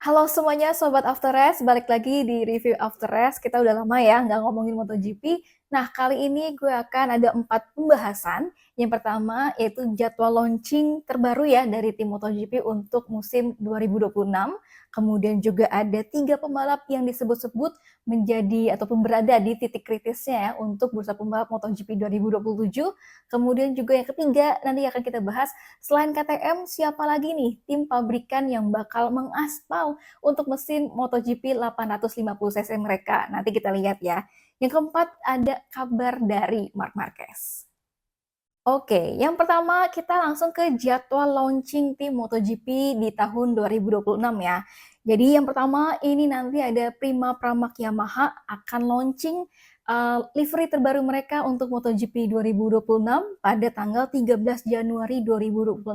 Halo semuanya Sobat After Race, balik lagi di review After Race. Kita udah lama ya nggak ngomongin MotoGP. Nah, kali ini gue akan ada 4 pembahasan. Yang pertama yaitu jadwal launching terbaru ya dari tim MotoGP untuk musim 2026. Kemudian juga ada 3 pembalap yang disebut-sebut menjadi ataupun berada di titik kritisnya ya untuk bursa pembalap MotoGP 2027. Kemudian juga yang ketiga nanti akan kita bahas selain KTM siapa lagi nih tim pabrikan yang bakal mengaspal untuk mesin MotoGP 850 cc mereka. Nanti kita lihat ya. Yang keempat ada kabar dari Marc Marquez. Oke, yang pertama kita langsung ke jadwal launching tim MotoGP di tahun 2026 ya. Jadi yang pertama ini nanti ada Prima Pramac Yamaha akan launching livery terbaru mereka untuk MotoGP 2026 pada tanggal 13 Januari 2026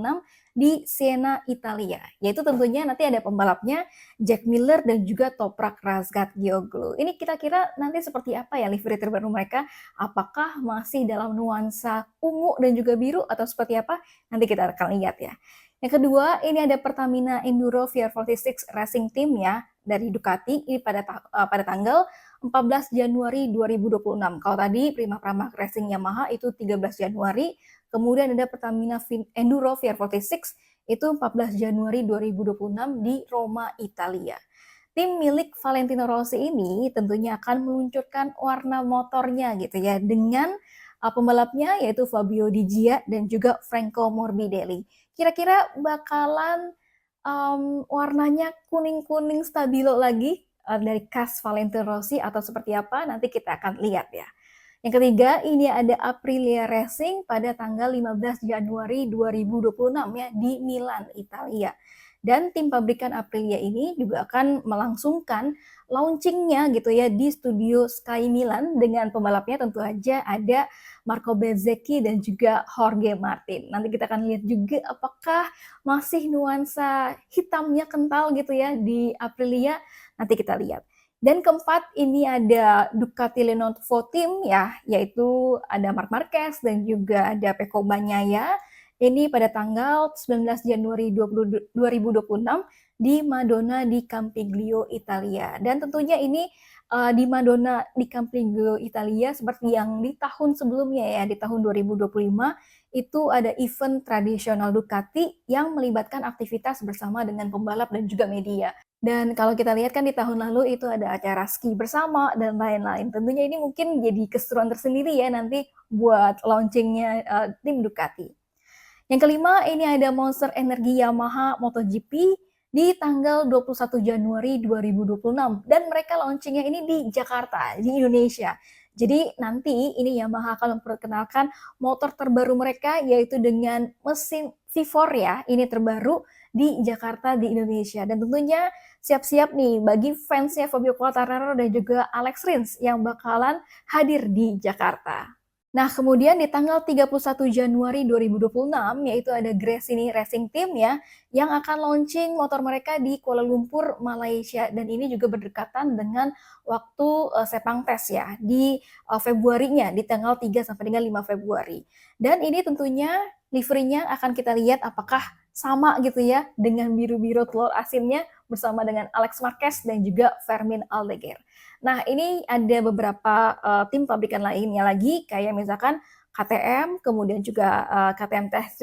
di Siena, Italia. Yaitu tentunya nanti ada pembalapnya Jack Miller dan juga Toprak Razgatlioglu. Ini kira-kira nanti seperti apa ya livery terbaru mereka? Apakah masih dalam nuansa ungu dan juga biru atau seperti apa? Nanti kita akan lihat ya. Yang kedua, ini ada Pertamina Enduro VR46 Racing Team ya dari Ducati ini pada tanggal 14 Januari 2026. Kalau tadi Prima Pramac Racing Yamaha itu 13 Januari, kemudian ada Pertamina Enduro VR46 itu 14 Januari 2026 di Roma, Italia. Tim milik Valentino Rossi ini tentunya akan meluncurkan warna motornya gitu ya dengan pembalapnya yaitu Fabio Di Gia dan juga Franco Morbidelli. Kira-kira bakalan warnanya kuning-kuning stabilo lagi dari khas Valentino Rossi atau seperti apa? Nanti kita akan lihat ya. Yang ketiga, ini ada Aprilia Racing pada tanggal 15 Januari 2026 ya di Milan, Italia. Dan tim pabrikan Aprilia ini juga akan melangsungkan launchingnya gitu ya di studio Sky Milan dengan pembalapnya tentu aja ada Marco Bezzecchi dan juga Jorge Martin. Nanti kita akan lihat juga apakah masih nuansa hitamnya kental gitu ya di Aprilia. Nanti kita lihat. Dan keempat ini ada Ducati Lenovo Team ya, yaitu ada Marc Marquez dan juga ada Pecco Bagnaia. Ini pada tanggal 19 Januari 2026 di Madonna di Campiglio, Italia. Dan tentunya ini di Madonna di Campiglio, Italia seperti yang di tahun sebelumnya ya, di tahun 2025 itu ada event tradisional Ducati yang melibatkan aktivitas bersama dengan pembalap dan juga media. Dan kalau kita lihat kan di tahun lalu itu ada acara ski bersama dan lain-lain. Tentunya ini mungkin jadi keseruan tersendiri ya nanti buat launchingnya tim Ducati. Yang kelima, ini ada Monster Energi Yamaha MotoGP di tanggal 21 Januari 2026. Dan mereka launchingnya ini di Jakarta, di Indonesia. Jadi nanti ini Yamaha akan memperkenalkan motor terbaru mereka yaitu dengan mesin V4 ya, ini terbaru di Jakarta di Indonesia. Dan tentunya siap-siap nih bagi fansnya Fabio Quartararo dan juga Alex Rins yang bakalan hadir di Jakarta. Nah, kemudian di tanggal 31 Januari 2026, yaitu ada Gresini Racing Team ya, yang akan launching motor mereka di Kuala Lumpur, Malaysia. Dan ini juga berdekatan dengan waktu Sepang Test ya, di Februarinya, di tanggal 3 sampai dengan 5 Februari. Dan ini tentunya liverynya akan kita lihat apakah sama gitu ya, dengan biru-biru telur asinnya bersama dengan Alex Marquez dan juga Fermin Aldeguer. Nah, ini ada beberapa tim pabrikan lainnya lagi, kayak misalkan KTM, kemudian juga KTM Tech3,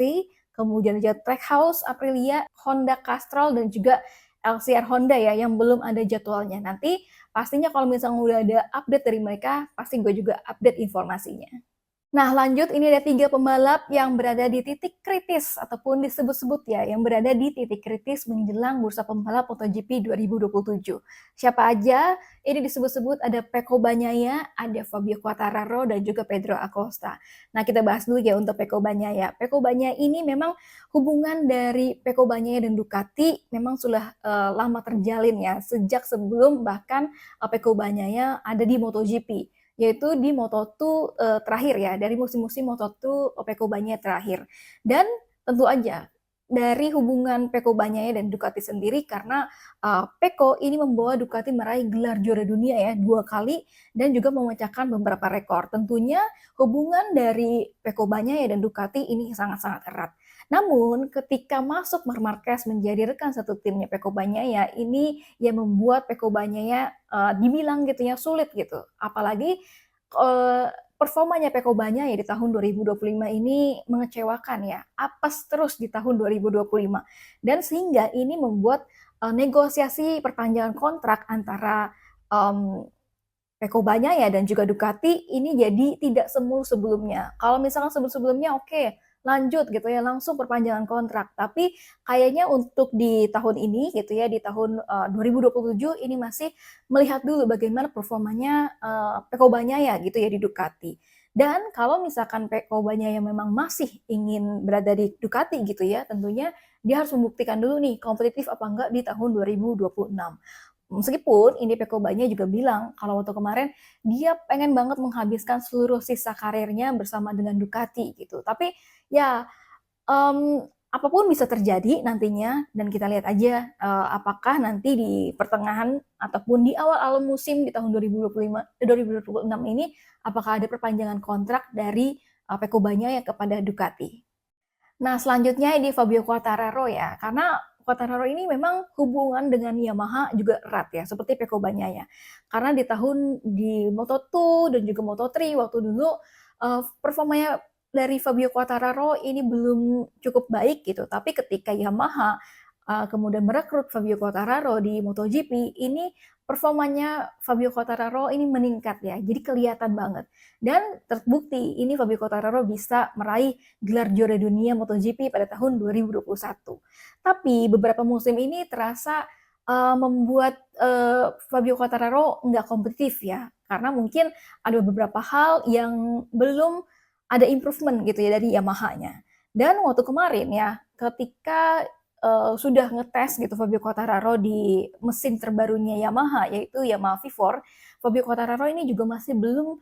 kemudian juga Trackhouse, Aprilia, Honda Castrol, dan juga LCR Honda ya, yang belum ada jadwalnya. Nanti pastinya kalau misalnya udah ada update dari mereka, pasti gue juga update informasinya. Nah, lanjut ini ada 3 pembalap yang berada di titik kritis ataupun disebut-sebut ya, yang berada di titik kritis menjelang bursa pembalap MotoGP 2027. Siapa aja? Ini disebut-sebut ada Pecco Bagnaia, ada Fabio Quartararo dan juga Pedro Acosta. Nah, kita bahas dulu ya untuk Pecco Bagnaia. Pecco Bagnaia ini memang hubungan dari Pecco Bagnaia dan Ducati memang sudah lama terjalin ya, sejak sebelum bahkan Pecco Bagnaia ada di MotoGP, yaitu di Moto2 terakhir ya, dari musim-musim Moto2 Pecco Bagnaia terakhir. Dan tentu aja dari hubungan Pecco Bagnaia dan Ducati sendiri karena Pecco ini membawa Ducati meraih gelar juara dunia ya 2 kali dan juga memecahkan beberapa rekor. Tentunya hubungan dari Pecco Bagnaia dan Ducati ini sangat-sangat erat. Namun ketika masuk Marc Marquez menjadi rekan satu timnya Pecco Bagnaia, ini yang membuat Pecco Bagnaia dibilang gitu ya sulit gitu. Apalagi performanya Pecco Bagnaia di tahun 2025 ini mengecewakan ya, apes terus di tahun 2025. Dan sehingga ini membuat negosiasi perpanjangan kontrak antara Pecco Bagnaia dan juga Ducati ini jadi tidak semulus sebelumnya. Kalau misalkan sebelum-sebelumnya oke, lanjut gitu ya, langsung perpanjangan kontrak. Tapi kayaknya untuk di tahun ini gitu ya, di tahun 2027 ini masih melihat dulu bagaimana performanya Pecco Bagnaia gitu ya di Ducati. Dan kalau misalkan Pecco Bagnaia memang masih ingin berada di Ducati gitu ya, tentunya dia harus membuktikan dulu nih kompetitif apa enggak di tahun 2026. Meskipun ini Pecco Bagnaia juga bilang kalau waktu kemarin dia pengen banget menghabiskan seluruh sisa karirnya bersama dengan Ducati gitu. Tapi ya apapun bisa terjadi nantinya dan kita lihat aja apakah nanti di pertengahan ataupun di awal-awal musim di tahun 2025 2026 ini apakah ada perpanjangan kontrak dari Pecco Bagnaia kepada Ducati. Nah, selanjutnya ini Fabio Quartararo ya, karena Quartararo ini memang hubungan dengan Yamaha juga erat ya, seperti Pecco Bagnaia. Karena di Moto2 dan juga Moto3 waktu dulu performanya dari Fabio Quartararo ini belum cukup baik gitu, tapi ketika Yamaha kemudian merekrut Fabio Quartararo di MotoGP, ini performanya Fabio Quartararo ini meningkat ya, jadi kelihatan banget. Dan terbukti ini Fabio Quartararo bisa meraih gelar juara dunia MotoGP pada tahun 2021. Tapi beberapa musim ini terasa membuat Fabio Quartararo nggak kompetitif ya, karena mungkin ada beberapa hal yang belum ada improvement gitu ya dari Yamaha-nya. Dan waktu kemarin ya, ketika sudah ngetes gitu Fabio Quartararo di mesin terbarunya Yamaha, yaitu Yamaha V4, Fabio Quartararo ini juga masih belum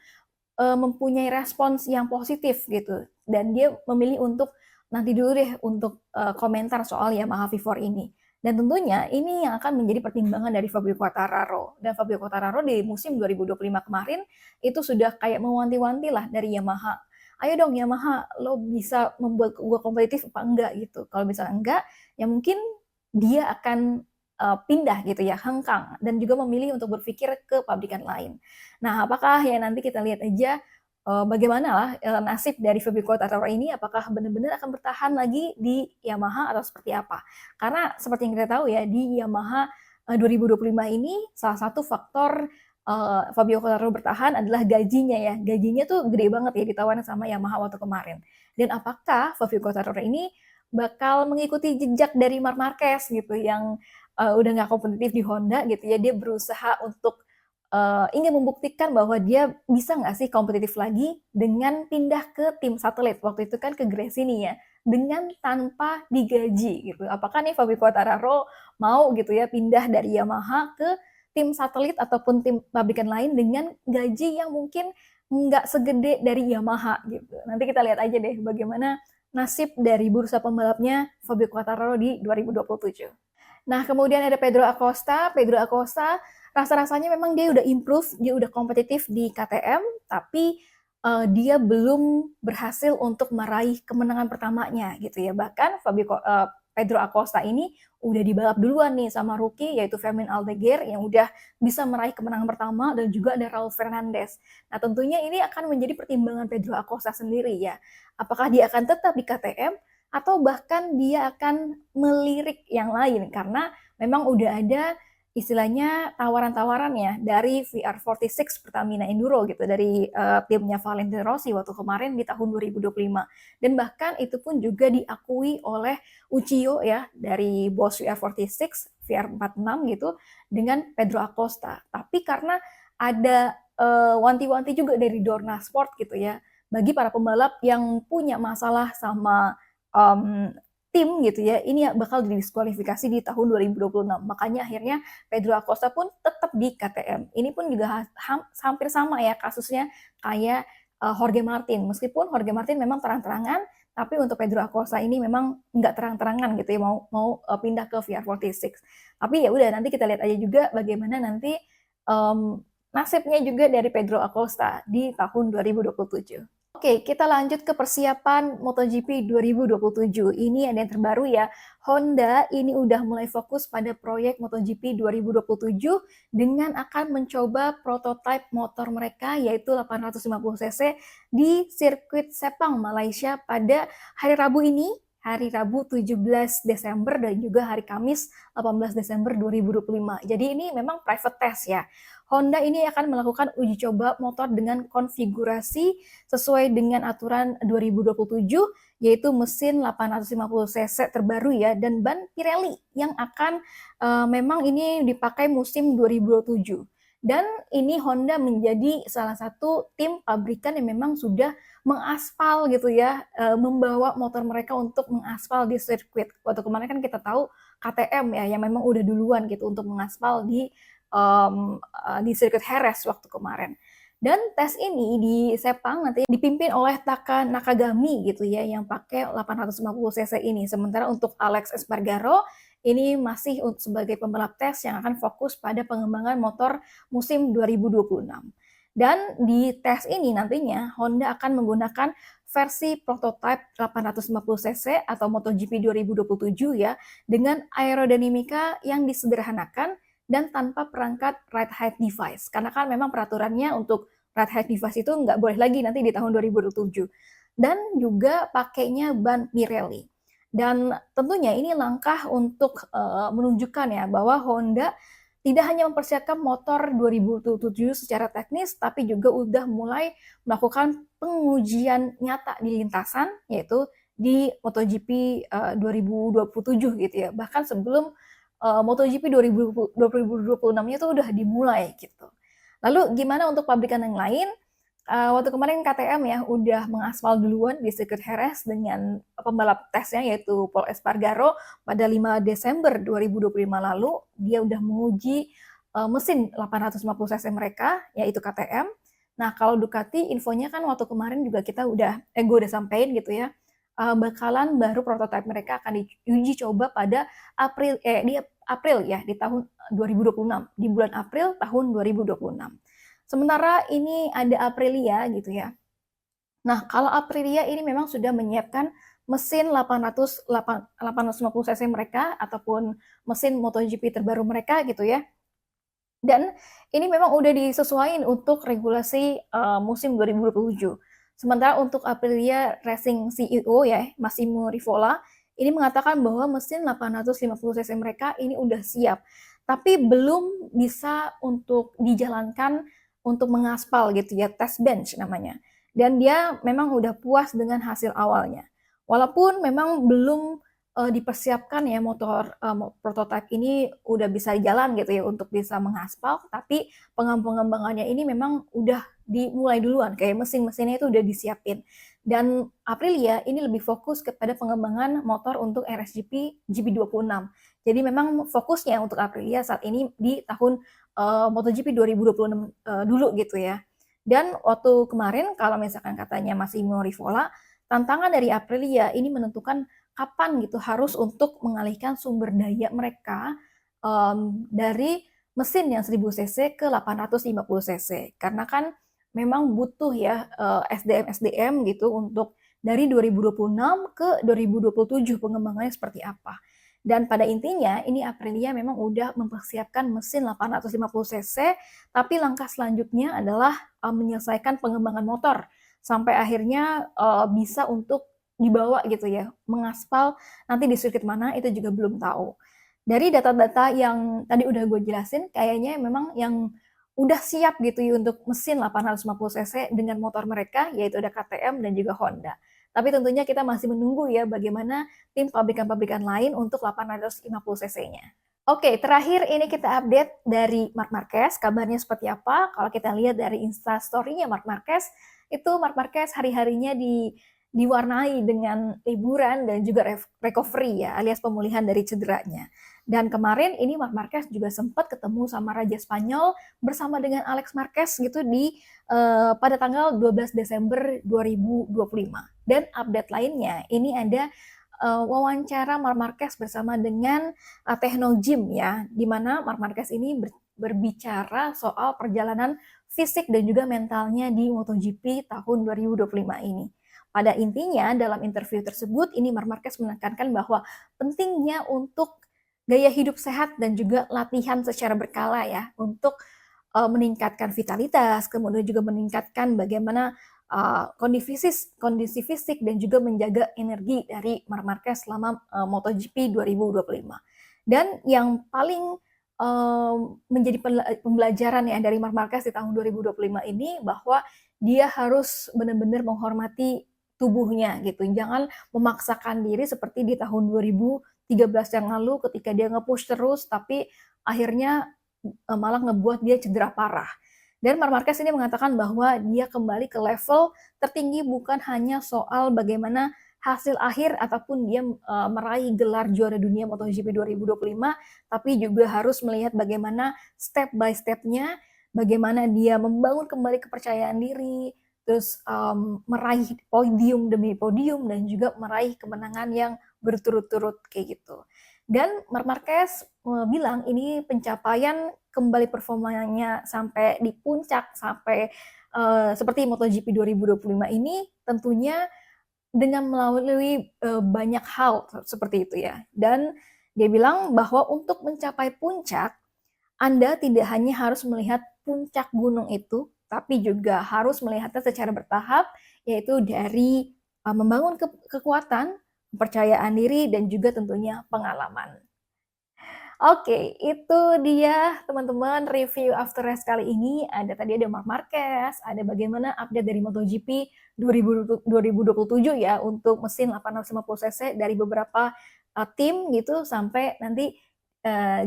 mempunyai respons yang positif gitu dan dia memilih untuk nanti dulu deh untuk komentar soal Yamaha V4 ini. Dan tentunya ini yang akan menjadi pertimbangan dari Fabio Quartararo. Dan Fabio Quartararo di musim 2025 kemarin itu sudah kayak mewanti-wanti lah dari Yamaha. Ayo dong Yamaha, lo bisa membuat gue kompetitif apa enggak gitu. Kalau misalnya enggak, ya mungkin dia akan pindah gitu ya, hengkang dan juga memilih untuk berpikir ke pabrikan lain. Nah, apakah ya nanti kita lihat aja bagaimana lah nasib dari Fabio Quartararo ini, apakah benar-benar akan bertahan lagi di Yamaha atau seperti apa? Karena seperti yang kita tahu ya di Yamaha 2025 ini salah satu faktor Fabio Quartararo bertahan adalah gajinya ya. Gajinya tuh gede banget ya ditawarin sama Yamaha waktu kemarin. Dan apakah Fabio Quartararo ini bakal mengikuti jejak dari Marc Marquez gitu yang udah nggak kompetitif di Honda gitu ya, dia berusaha untuk ingin membuktikan bahwa dia bisa nggak sih kompetitif lagi dengan pindah ke tim satelit waktu itu kan ke Gresini ya, dengan tanpa digaji gitu. Apakah nih Fabio Quartararo mau gitu ya pindah dari Yamaha ke tim satelit ataupun tim pabrikan lain dengan gaji yang mungkin nggak segede dari Yamaha gitu. Nanti kita lihat aja deh bagaimana nasib dari bursa pembalapnya Fabio Quartararo di 2027. Nah, kemudian ada Pedro Acosta. Pedro Acosta rasa-rasanya memang dia udah improve, dia udah kompetitif di KTM, tapi dia belum berhasil untuk meraih kemenangan pertamanya gitu ya. Bahkan Pedro Acosta ini udah dibalap duluan nih sama rookie yaitu Fermin Aldeguer yang udah bisa meraih kemenangan pertama dan juga ada Raul Fernandez. Nah, tentunya ini akan menjadi pertimbangan Pedro Acosta sendiri ya. Apakah dia akan tetap di KTM atau bahkan dia akan melirik yang lain karena memang udah ada istilahnya tawaran-tawaran ya dari VR46 Pertamina Enduro gitu dari timnya Valentino Rossi waktu kemarin di tahun 2025 dan bahkan itu pun juga diakui oleh Uchiyo ya dari bos VR46 VR46 gitu dengan Pedro Acosta. Tapi karena ada wanti-wanti juga dari Dorna Sport gitu ya bagi para pembalap yang punya masalah sama um, tim gitu ya, ini bakal didiskualifikasi di tahun 2026. Makanya akhirnya Pedro Acosta pun tetap di KTM. Ini pun juga hampir sama ya kasusnya kayak Jorge Martin. Meskipun Jorge Martin memang terang-terangan, tapi untuk Pedro Acosta ini memang nggak terang-terangan gitu ya mau pindah ke VR46. Tapi ya udah nanti kita lihat aja juga bagaimana nanti nasibnya juga dari Pedro Acosta di tahun 2027. Oke, kita lanjut ke persiapan MotoGP 2027. Ini ada yang terbaru ya. Honda ini udah mulai fokus pada proyek MotoGP 2027 dengan akan mencoba prototipe motor mereka yaitu 850 cc di sirkuit Sepang, Malaysia pada hari Rabu ini, hari Rabu 17 Desember dan juga hari Kamis 18 Desember 2025. Jadi ini memang private test ya. Honda ini akan melakukan uji coba motor dengan konfigurasi sesuai dengan aturan 2027 yaitu mesin 850 cc terbaru ya dan ban Pirelli yang akan memang ini dipakai musim 2027. Dan ini Honda menjadi salah satu tim pabrikan yang memang sudah mengaspal gitu ya, membawa motor mereka untuk mengaspal di sirkuit. Waktu kemarin kan kita tahu KTM ya yang memang udah duluan gitu untuk mengaspal di sirkuit Jerez waktu kemarin. Dan tes ini di Sepang nanti dipimpin oleh Taka Nakagami gitu ya yang pakai 850 cc ini. Sementara untuk Alex Espargaro ini masih sebagai pembalap tes yang akan fokus pada pengembangan motor musim 2026. Dan di tes ini nantinya Honda akan menggunakan versi prototipe 850 cc atau MotoGP 2027 ya dengan aerodinamika yang disederhanakan dan tanpa perangkat ride height device. Karena kan memang peraturannya untuk ride height device itu nggak boleh lagi nanti di tahun 2027. Dan juga pakainya ban Pirelli. Dan tentunya ini langkah untuk menunjukkan ya bahwa Honda tidak hanya mempersiapkan motor 2027 secara teknis, tapi juga udah mulai melakukan pengujian nyata di lintasan, yaitu di MotoGP 2027 gitu ya. Bahkan sebelum MotoGP 2026-nya tuh udah dimulai gitu. Lalu gimana untuk pabrikan yang lain? Waktu kemarin KTM ya udah mengaspal duluan di sirkuit Jerez dengan pembalap tesnya yaitu Pol Espargaro pada 5 Desember 2025 lalu. Dia udah menguji mesin 850 cc mereka yaitu KTM. Nah kalau Ducati infonya kan waktu kemarin juga kita gue udah sampein gitu ya. Bakalan baru prototipe mereka akan diuji coba pada di April ya di tahun 2026 di bulan April tahun 2026. Sementara ini ada Aprilia gitu ya. Nah, kalau Aprilia ini memang sudah menyiapkan mesin 850 cc mereka ataupun mesin MotoGP terbaru mereka gitu ya. Dan ini memang udah disesuaikan untuk regulasi musim 2027. Sementara untuk Aprilia Racing CEO ya, Massimo Rivola, ini mengatakan bahwa mesin 850 cc mereka ini udah siap. Tapi belum bisa untuk dijalankan untuk mengaspal gitu ya, test bench namanya. Dan dia memang udah puas dengan hasil awalnya. Walaupun memang belum dipersiapkan ya motor prototipe ini udah bisa jalan gitu ya untuk bisa mengaspal, tapi pengembangannya ini memang udah dimulai duluan, kayak mesin-mesinnya itu udah disiapin. Dan Aprilia ini lebih fokus kepada pengembangan motor untuk RSGP GP26. Jadi memang fokusnya untuk Aprilia saat ini di tahun MotoGP 2026 dulu gitu ya. Dan waktu kemarin kalau misalkan katanya Massimo Rivola, tantangan dari Aprilia ini menentukan kapan gitu harus untuk mengalihkan sumber daya mereka dari mesin yang 1000 cc ke 850 cc. Karena kan memang butuh ya SDM-SDM gitu untuk dari 2026 ke 2027 pengembangannya seperti apa. Dan pada intinya ini Aprilia memang udah mempersiapkan mesin 850 cc, tapi langkah selanjutnya adalah menyelesaikan pengembangan motor sampai akhirnya bisa untuk dibawa gitu ya, mengaspal nanti di sirkuit mana itu juga belum tahu. Dari data-data yang tadi udah gue jelasin, kayaknya memang yang udah siap gitu ya untuk mesin 850 cc dengan motor mereka, yaitu ada KTM dan juga Honda. Tapi tentunya kita masih menunggu ya bagaimana tim pabrikan-pabrikan lain untuk 850 cc-nya. Oke, terakhir ini kita update dari Marc Marquez. Kabarnya seperti apa? Kalau kita lihat dari Instastory-nya Marc Marquez, itu Marc Marquez hari-harinya diwarnai dengan liburan dan juga recovery ya, alias pemulihan dari cederanya. Dan kemarin ini Marc Marquez juga sempat ketemu sama Raja Spanyol bersama dengan Alex Marquez gitu pada tanggal 12 Desember 2025. Dan update lainnya, ini ada wawancara Marc Marquez bersama dengan Techno Gym ya, di mana Marc Marquez ini berbicara soal perjalanan fisik dan juga mentalnya di MotoGP tahun 2025 ini. Pada intinya, dalam interview tersebut, ini Marc Marquez menekankan bahwa pentingnya untuk gaya hidup sehat dan juga latihan secara berkala ya, untuk meningkatkan vitalitas, kemudian juga meningkatkan bagaimana kondisi fisik dan juga menjaga energi dari Marc Marquez selama MotoGP 2025. Dan yang paling menjadi pembelajaran ya dari Marc Marquez di tahun 2025 ini, bahwa dia harus benar-benar menghormati tubuhnya gitu. Jangan memaksakan diri seperti di tahun 2013 yang lalu ketika dia nge-push terus tapi akhirnya malah ngebuat dia cedera parah. Dan Marc Marquez ini mengatakan bahwa dia kembali ke level tertinggi bukan hanya soal bagaimana hasil akhir ataupun dia meraih gelar juara dunia MotoGP 2025, tapi juga harus melihat bagaimana step by step-nya, bagaimana dia membangun kembali kepercayaan diri, terus meraih podium demi podium dan juga meraih kemenangan yang berturut-turut kayak gitu. Dan Marc Marquez bilang ini pencapaian kembali performanya sampai di puncak, sampai seperti MotoGP 2025 ini tentunya dengan melalui banyak hal seperti itu ya. Dan dia bilang bahwa untuk mencapai puncak, Anda tidak hanya harus melihat puncak gunung itu, tapi juga harus melihatnya secara bertahap, yaitu dari membangun kekuatan, kepercayaan diri, dan juga tentunya pengalaman. Oke, itu dia teman-teman review After Race kali ini. Tadi ada Marc Marquez, ada bagaimana update dari MotoGP 2027 ya untuk mesin 850 cc dari beberapa tim gitu, sampai nanti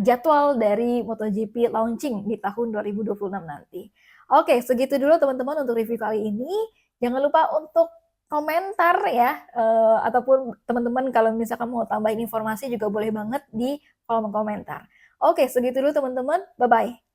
jadwal dari MotoGP launching di tahun 2026 nanti. Oke, segitu dulu teman-teman untuk review kali ini. Jangan lupa untuk komentar ya, ataupun teman-teman kalau misalkan mau tambahin informasi juga boleh banget di kolom komentar. Oke, segitu dulu teman-teman. Bye-bye.